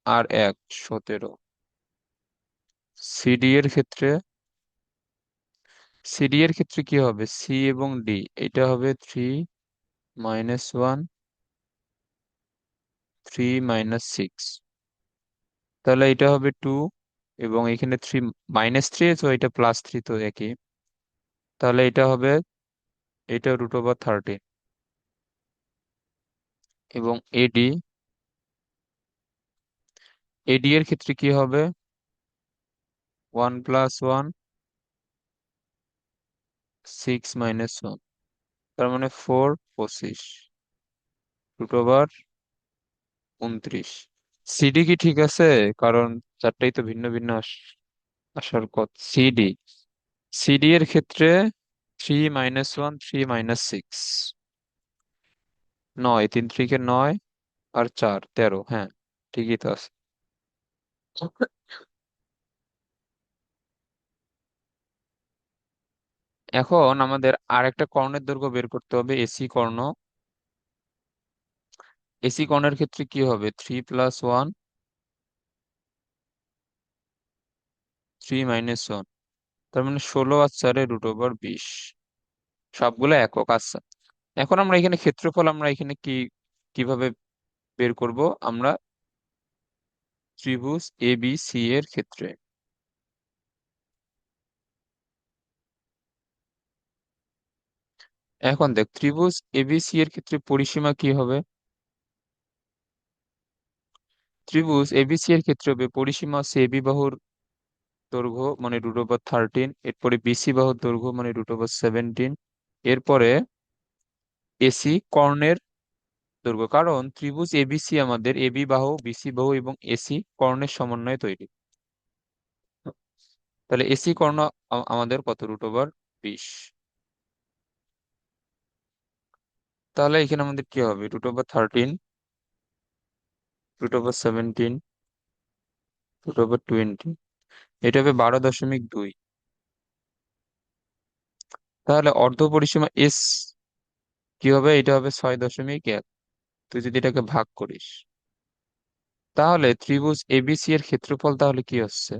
আর 1, 17। সিডি এর ক্ষেত্রে, সিডি এর ক্ষেত্রে কি হবে? সি এবং ডি, এটা হবে 3 - 1, 3 - 6, তাহলে এটা হবে 2, এবং এখানে 3 - 3, তো এটা +3, তো একই। তাহলে এটা হবে, এটা √13। এবং এডি, এডি এর ক্ষেত্রে কি হবে? 1 + 1, 6 - 1, তার মানে 4, 25, √29। সিডি কি ঠিক আছে? কারণ চারটাই তো ভিন্ন ভিন্ন আসার কথা। সিডি, সিডি এর ক্ষেত্রে 3 - 1, 3 - 6, 9, 3 × 3 = 9, আর 4, 13। হ্যাঁ, ঠিকই তো আছে। এখন আমাদের আর একটা কর্ণের দৈর্ঘ্য বের করতে হবে, এসি কর্ণ। এসি কর্ণের ক্ষেত্রে কি হবে? 3 + 1, 3 - 1, তার মানে 16 আর 4, √20, সবগুলো একক। আচ্ছা, এখন আমরা এখানে ক্ষেত্রফল আমরা এখানে কিভাবে বের করব আমরা ত্রিভুজ এ বি সি এর ক্ষেত্রে। এখন দেখ, ত্রিভুজ এবিসি এর ক্ষেত্রে পরিসীমা কি হবে? ত্রিভুজ এবিসি এর ক্ষেত্রে হবে পরিসীমা হচ্ছে এবি বাহুর দৈর্ঘ্য মানে √13, এরপরে বিসি বাহুর দৈর্ঘ্য মানে √17, এরপরে এসি কর্ণের দৈর্ঘ্য। কারণ ত্রিভুজ এবিসি আমাদের এবি বাহু, বিসি বাহু এবং এসি কর্ণের সমন্বয়ে তৈরি। তাহলে এসি কর্ণ আমাদের কত? √20। তাহলে এখানে আমাদের কি হবে? √13, √17, √20, এটা হবে 12.2। তাহলে অর্ধ পরিসীমা এস কি হবে? এটা হবে 6.1। তুই যদি এটাকে ভাগ করিস, তাহলে ত্রিভুজ এবিসি এর ক্ষেত্রফল তাহলে কি হচ্ছে?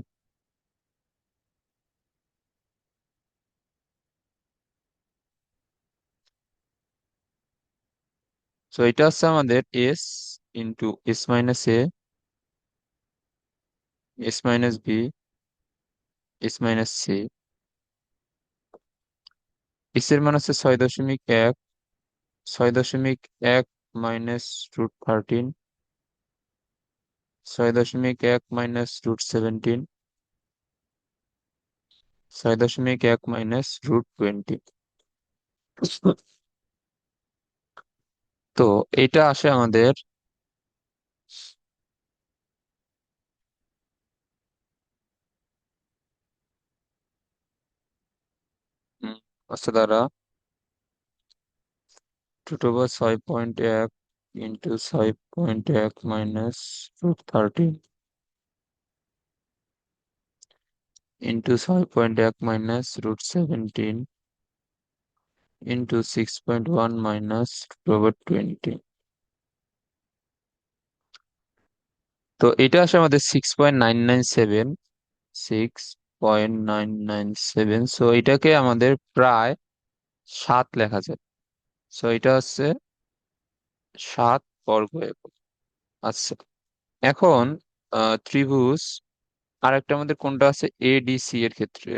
তো এটা হচ্ছে আমাদের S into S-A, S-B, S-C। S এর মান হচ্ছে 6.1, 6.1 মাইনাস √13, 6.1 মাইনাস √17, 6.1 মাইনাস √20। তো এটা আসে আমাদের, উম, হচ্ছে দ্বারা √6.1 into 6.1 minus √13 into 6.1 minus √17 into 6.1 minus √20। তো এটা আসে আমাদের 6.997, 6.997। সো এটাকে আমাদের প্রায় 7 লেখা যায়। সো এটা হচ্ছে 7 বর্গ একক। আচ্ছা, এখন ত্রিভুজ আরেকটা আমাদের কোনটা আছে? এডিসি এর ক্ষেত্রে।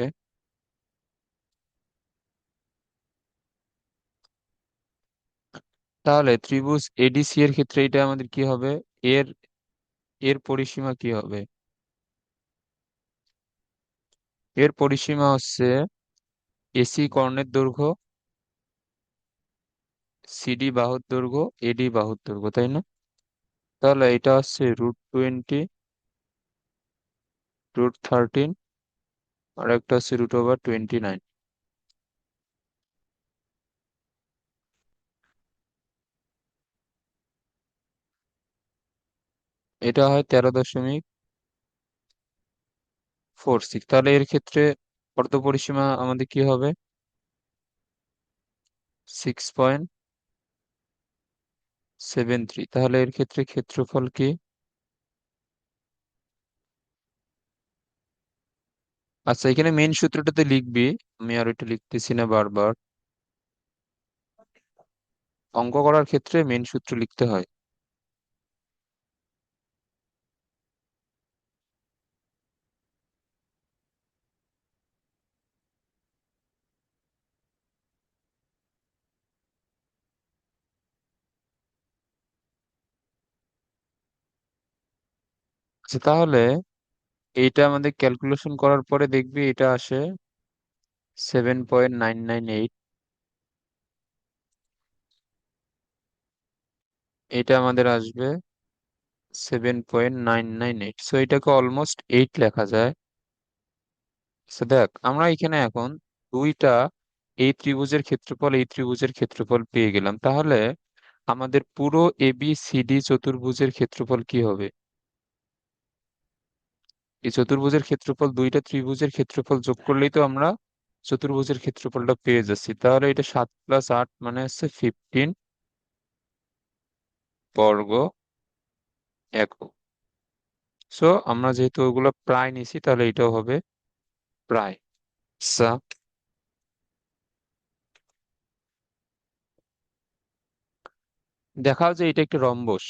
তাহলে ত্রিভুজ এডিসি এর ক্ষেত্রে এটা আমাদের কি হবে? এর এর পরিসীমা কি হবে? এর পরিসীমা হচ্ছে এসি কর্ণের দৈর্ঘ্য, সিডি বাহুর দৈর্ঘ্য, এডি বাহুর দৈর্ঘ্য, তাই না? তাহলে এটা হচ্ছে √20, √13, আর একটা হচ্ছে √29। এটা হয় 13.46। তাহলে এর ক্ষেত্রে অর্ধ পরিসীমা আমাদের কি হবে? 6.73। তাহলে এর ক্ষেত্রে ক্ষেত্রফল কি? আচ্ছা, এখানে মেন সূত্রটাতে লিখবি, আমি আর এটা লিখতেছি না বারবার। অঙ্ক করার ক্ষেত্রে মেন সূত্র লিখতে হয়। আচ্ছা, তাহলে এইটা আমাদের ক্যালকুলেশন করার পরে দেখবি এটা আসে 7.998। এটা আমাদের আসবে 7.998। সো এটাকে অলমোস্ট 8 লেখা যায়। সো দেখ, আমরা এখানে এখন দুইটা, এই ত্রিভুজের ক্ষেত্রফল, এই ত্রিভুজের ক্ষেত্রফল পেয়ে গেলাম। তাহলে আমাদের পুরো ABCD চতুর্ভুজের ক্ষেত্রফল কি হবে? এই চতুর্ভুজের ক্ষেত্রফল, দুইটা ত্রিভুজের ক্ষেত্রফল যোগ করলেই তো আমরা চতুর্ভুজের ক্ষেত্রফলটা পেয়ে যাচ্ছি। তাহলে এটা 7 + 8 মানে হচ্ছে 15 বর্গ একক। সো আমরা যেহেতু ওগুলো প্রায় নিছি, তাহলে এটাও হবে প্রায়। আচ্ছা, দেখাও যে এটা একটা রম্বস।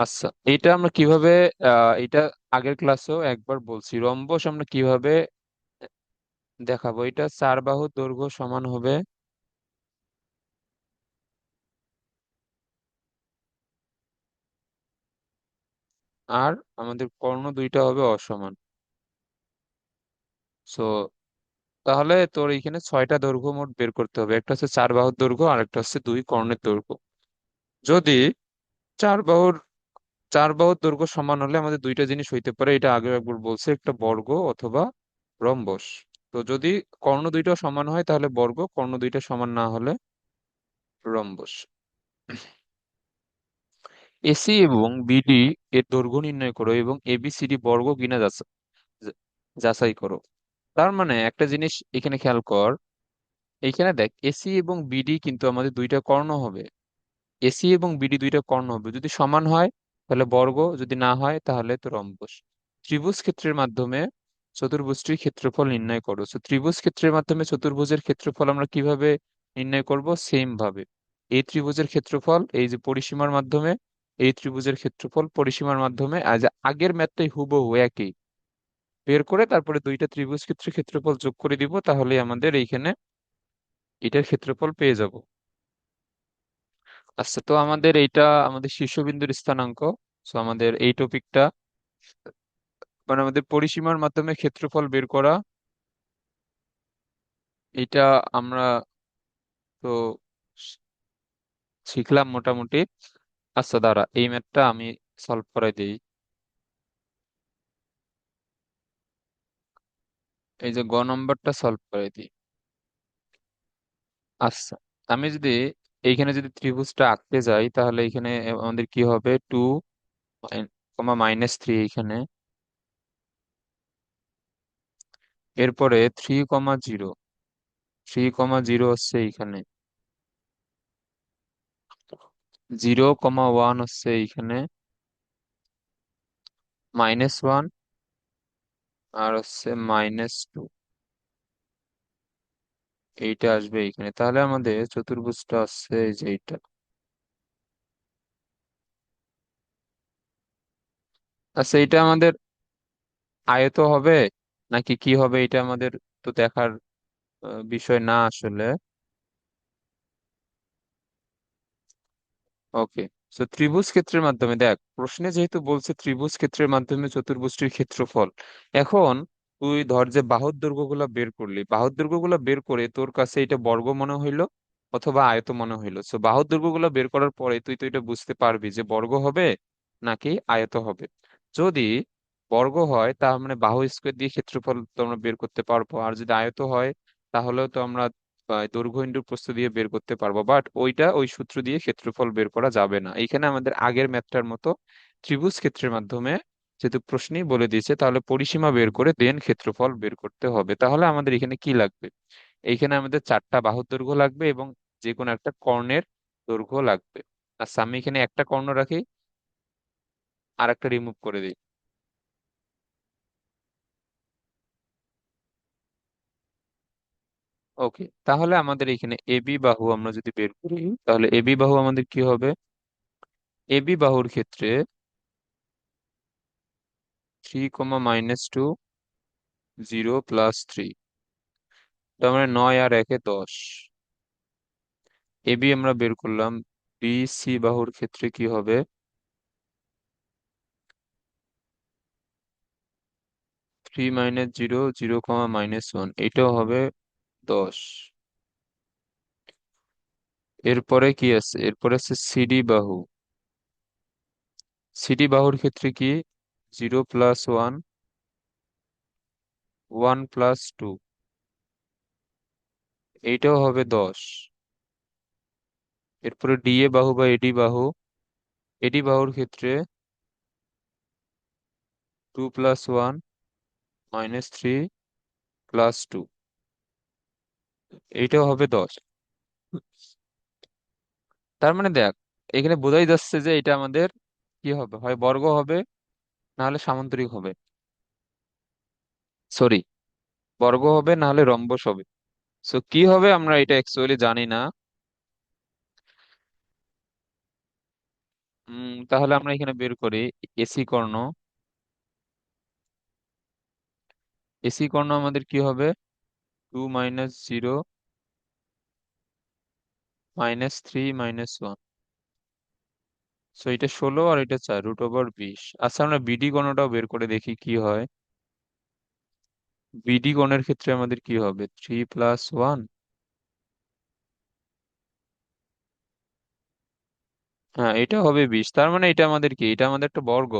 আচ্ছা, এটা আমরা কিভাবে এটা আগের ক্লাসেও একবার বলছি, রম্বস আমরা কিভাবে দেখাবো। এটা চার বাহুর দৈর্ঘ্য সমান হবে, আর আমাদের কর্ণ দুইটা হবে অসমান। সো তাহলে তোর এখানে ছয়টা দৈর্ঘ্য মোট বের করতে হবে, একটা হচ্ছে চার বাহুর দৈর্ঘ্য আর একটা হচ্ছে দুই কর্ণের দৈর্ঘ্য। যদি চার বাহুর চার বাহুর দৈর্ঘ্য সমান হলে আমাদের দুইটা জিনিস হইতে পারে, এটা আগে একবার বলছে, একটা বর্গ অথবা রম্বস। তো যদি কর্ণ দুইটা সমান হয় তাহলে বর্গ, কর্ণ দুইটা সমান না হলে রম্বস। এসি এবং বিডি এর দৈর্ঘ্য নির্ণয় করো এবং এবিসিডি বর্গ কিনা যাচাই করো। তার মানে একটা জিনিস এখানে খেয়াল কর, এইখানে দেখ এসি এবং বিডি কিন্তু আমাদের দুইটা কর্ণ হবে। এসি এবং বিডি দুইটা কর্ণ হবে, যদি সমান হয় তাহলে বর্গ, যদি না হয় তাহলে তো রম্বস। ত্রিভুজ ক্ষেত্রের মাধ্যমে চতুর্ভুজটির ক্ষেত্রফল নির্ণয় করো। তো ত্রিভুজ ক্ষেত্রের মাধ্যমে চতুর্ভুজের ক্ষেত্রফল আমরা কিভাবে নির্ণয় করব? সেম ভাবে এই ত্রিভুজের ক্ষেত্রফল এই যে পরিসীমার মাধ্যমে, এই ত্রিভুজের ক্ষেত্রফল পরিসীমার মাধ্যমে আজ আগের ম্যাথটাই হুবহু একই বের করে তারপরে দুইটা ত্রিভুজ ক্ষেত্রের ক্ষেত্রফল যোগ করে দিব, তাহলে আমাদের এইখানে এটার ক্ষেত্রফল পেয়ে যাব। আচ্ছা, তো আমাদের এইটা আমাদের শীর্ষবিন্দুর স্থানাঙ্ক। তো আমাদের এই টপিকটা মানে আমাদের পরিসীমার মাধ্যমে ক্ষেত্রফল বের করা, এটা আমরা তো শিখলাম মোটামুটি। আচ্ছা দাঁড়া, এই ম্যাথটা আমি সলভ করে দিই। এই যে গ নম্বরটা সলভ করে দিই। আচ্ছা, আমি যদি এইখানে যদি ত্রিভুজটা আঁকতে যাই তাহলে এখানে আমাদের কি হবে, টু কমা মাইনাস থ্রি এইখানে, এরপরে থ্রি কমা জিরো, থ্রি কমা জিরো হচ্ছে এইখানে, জিরো কমা ওয়ান হচ্ছে এইখানে, মাইনাস ওয়ান, আর হচ্ছে মাইনাস টু, এইটা আসবে এইখানে। তাহলে আমাদের চতুর্ভুজটা আছে এই যে এইটা। আচ্ছা, এটা আমাদের আয়ত হবে নাকি কি হবে, এটা আমাদের তো দেখার বিষয় না আসলে। ওকে, তো ত্রিভুজ ক্ষেত্রের মাধ্যমে দেখ, প্রশ্নে যেহেতু বলছে ত্রিভুজ ক্ষেত্রের মাধ্যমে চতুর্ভুজটির ক্ষেত্রফল। এখন তুই ধর যে বাহুর দৈর্ঘ্যগুলো বের করলি, বাহুর দৈর্ঘ্যগুলো বের করে তোর কাছে এটা বর্গ মনে হইলো অথবা আয়ত মনে হইলো। তো বাহুর দৈর্ঘ্যগুলো বের করার পরে তুই তো এটা বুঝতে পারবি যে বর্গ হবে নাকি আয়ত হবে। যদি বর্গ হয় তার মানে বাহু স্কোয়ার দিয়ে ক্ষেত্রফল তো আমরা বের করতে পারবো, আর যদি আয়ত হয় তাহলেও তো আমরা দৈর্ঘ্য ইনটু প্রস্থ দিয়ে বের করতে পারবো, বাট ওইটা ওই সূত্র দিয়ে ক্ষেত্রফল বের করা যাবে না। এইখানে আমাদের আগের ম্যাথটার মতো ত্রিভুজ ক্ষেত্রের মাধ্যমে যেহেতু প্রশ্নই বলে দিয়েছে, তাহলে পরিসীমা বের করে দেন ক্ষেত্রফল বের করতে হবে। তাহলে আমাদের এখানে কি লাগবে? এইখানে আমাদের চারটা বাহুর দৈর্ঘ্য লাগবে এবং যে কোনো একটা কর্ণের দৈর্ঘ্য লাগবে। আচ্ছা, আমি এখানে একটা কর্ণ রাখি আর একটা রিমুভ করে দিই। ওকে, তাহলে আমাদের এখানে এবি বাহু আমরা যদি বের করি, তাহলে এবি বাহু আমাদের কি হবে? এবি বাহুর ক্ষেত্রে three comma minus two, zero plus three, তার মানে নয় আর একে দশ। এবি আমরা বের করলাম। বি সি বাহুর ক্ষেত্রে কি হবে? Three minus zero, zero comma minus one, এটাও হবে দশ। এরপরে কি আছে? এরপরে আছে সিডি বাহু। সিডি বাহুর ক্ষেত্রে কি? Zero plus one, one plus two, এইটাও হবে দশ। এরপরে ডিএ বাহু বা এডি বাহু, এডি বাহুর ক্ষেত্রে two plus one, minus three, plus two, এইটাও হবে দশ। তার মানে দেখ, এখানে বোঝাই যাচ্ছে যে এটা আমাদের কি হবে, হয় বর্গ হবে না হলে সামান্তরিক হবে। সরি, বর্গ হবে না হলে রম্বস হবে। সো কি হবে আমরা এটা অ্যাকচুয়ালি জানি না। তাহলে আমরা এখানে বের করি এসি কর্ণ। এসি কর্ণ আমাদের কি হবে? 2 - 0 -3 - 1। সো এটা 16 আর এটা 4 √20। আচ্ছা, আমরা বিডি কোণটাও বের করে দেখি কি হয়। বিডি কোণের ক্ষেত্রে আমাদের কি হবে? 3 + 1। হ্যাঁ, এটা হবে 20। তার মানে এটা আমাদের কি? এটা আমাদের একটা বর্গ।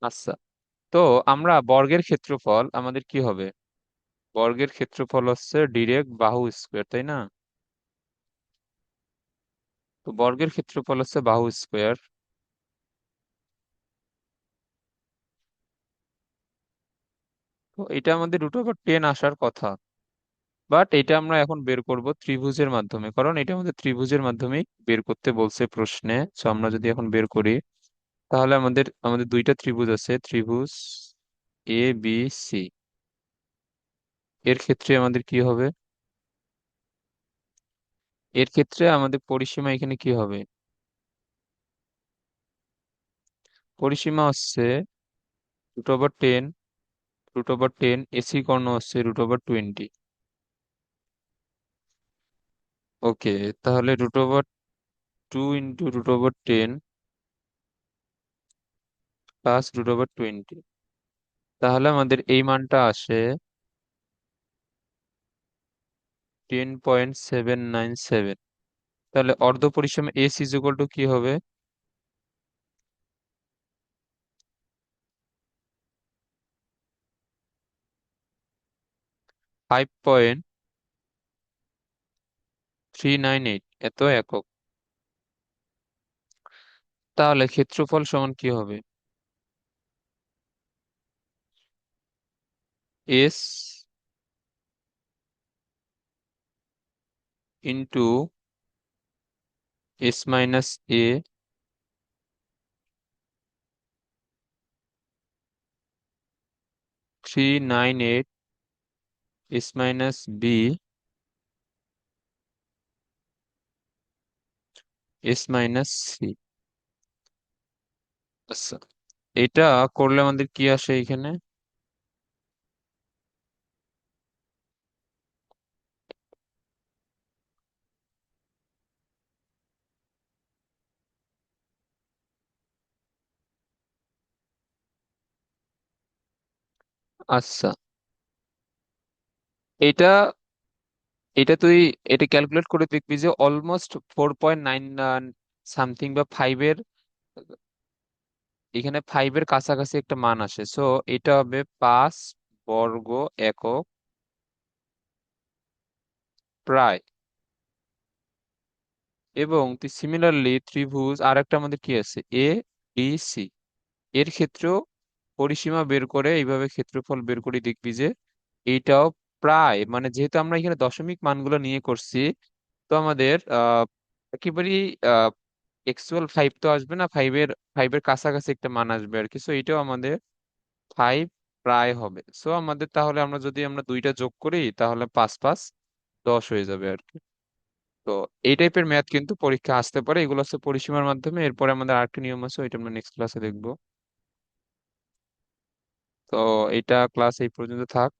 আচ্ছা, তো আমরা বর্গের ক্ষেত্রফল আমাদের কি হবে? বর্গের ক্ষেত্রফল হচ্ছে ডিরেক্ট বাহু স্কোয়ার, তাই না? তো বর্গের ক্ষেত্রফল হচ্ছে বাহু স্কোয়ার। তো এটা আমাদের √10 আসার কথা। বাট এটা আমরা এখন বের করব ত্রিভুজের মাধ্যমে, কারণ এটা আমাদের ত্রিভুজের মাধ্যমেই বের করতে বলছে প্রশ্নে। তো আমরা যদি এখন বের করি, তাহলে আমাদের আমাদের দুইটা ত্রিভুজ আছে, ত্রিভুজ ABC। এর ক্ষেত্রে আমাদের কি হবে? এর ক্ষেত্রে আমাদের পরিসীমা এখানে কি হবে? পরিসীমা হচ্ছে √10। √10 এসি কর্ণ হচ্ছে √20। ওকে, তাহলে √2 × √10 +√20। তাহলে আমাদের এই মানটা আসে 10.797। তাহলে অর্ধ পরিসীমা এস ইজ ইকুয়াল টু কি হবে? 5.398 এত একক। তাহলে ক্ষেত্রফল সমান কি হবে? S into S - A 398 S - B S - C। আচ্ছা, এটা করলে আমাদের কি আসে এখানে? আচ্ছা, এটা এটা তুই এটা ক্যালকুলেট করে দেখবি যে অলমোস্ট 4.9 সামথিং বা ফাইভের, এখানে ফাইভের কাছাকাছি একটা মান আসে। সো এটা হবে 5 বর্গ একক প্রায়। এবং সিমিলারলি ত্রিভুজ আর একটা আমাদের কি আছে, ABC। এর ক্ষেত্রেও পরিসীমা বের করে এইভাবে ক্ষেত্রফল বের করে দেখবি যে এইটাও প্রায়, মানে যেহেতু আমরা এখানে দশমিক মানগুলো নিয়ে করছি, তো আমাদের একেবারেই অ্যাকচুয়াল ফাইভ তো আসবে না, ফাইভের কাছাকাছি একটা মান আসবে আর কি। সো এটাও আমাদের ফাইভ প্রায় হবে। সো আমাদের তাহলে আমরা যদি আমরা দুইটা যোগ করি, তাহলে 5 × 5 = 10 হয়ে যাবে আর কি। তো এই টাইপের ম্যাথ কিন্তু পরীক্ষা আসতে পারে। এগুলো হচ্ছে পরিসীমার মাধ্যমে। এরপরে আমাদের আরেকটা নিয়ম আছে, ওইটা আমরা নেক্সট ক্লাসে দেখবো। তো এটা ক্লাস এই পর্যন্ত থাক।